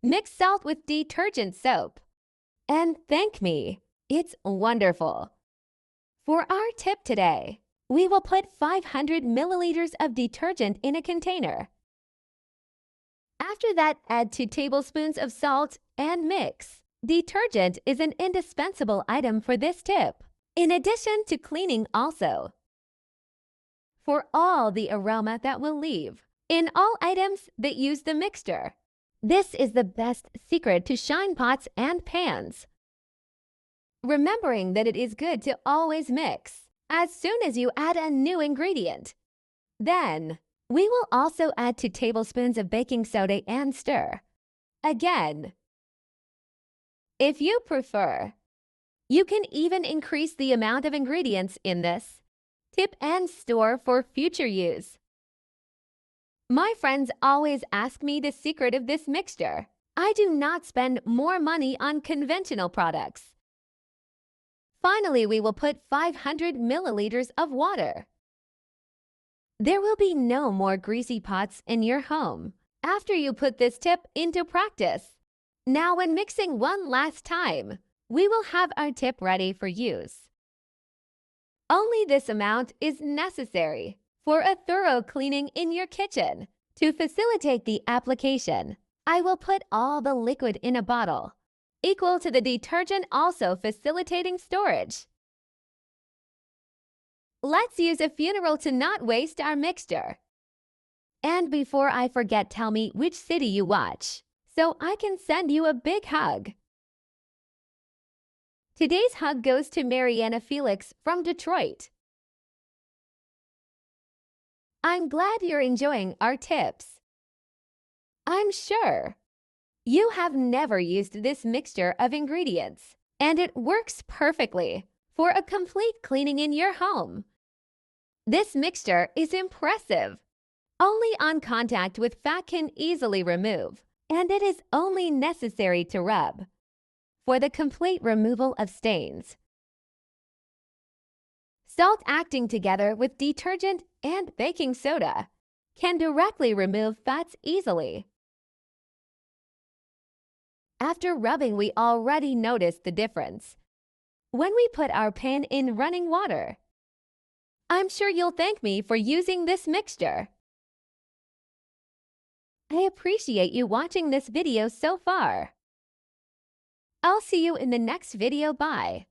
Mix salt with detergent soap. And thank me. It's wonderful. For our tip today, we will put 500 milliliters of detergent in a container. After that, add 2 tablespoons of salt and mix. Detergent is an indispensable item for this tip, in addition to cleaning also. For all the aroma that will leave in all items that use the mixture. This is the best secret to shine pots and pans. Remembering that it is good to always mix as soon as you add a new ingredient. Then, we will also add 2 tablespoons of baking soda and stir. Again, if you prefer, you can even increase the amount of ingredients in this tip and store for future use. My friends always ask me the secret of this mixture. I do not spend more money on conventional products. Finally, we will put 500 milliliters of water. There will be no more greasy pots in your home after you put this tip into practice. Now, when mixing one last time, we will have our tip ready for use. Only this amount is necessary for a thorough cleaning in your kitchen. To facilitate the application, I will put all the liquid in a bottle, equal to the detergent, also facilitating storage. Let's use a funnel to not waste our mixture. And before I forget, tell me which city you watch, so I can send you a big hug. Today's hug goes to Mariana Felix from Detroit. I'm glad you're enjoying our tips. I'm sure you have never used this mixture of ingredients, and it works perfectly for a complete cleaning in your home. This mixture is impressive. Only on contact with fat can easily remove, and it is only necessary to rub for the complete removal of stains. Salt acting together with detergent and baking soda can directly remove fats easily. After rubbing, we already noticed the difference when we put our pan in running water. I'm sure you'll thank me for using this mixture. I appreciate you watching this video so far. I'll see you in the next video. Bye.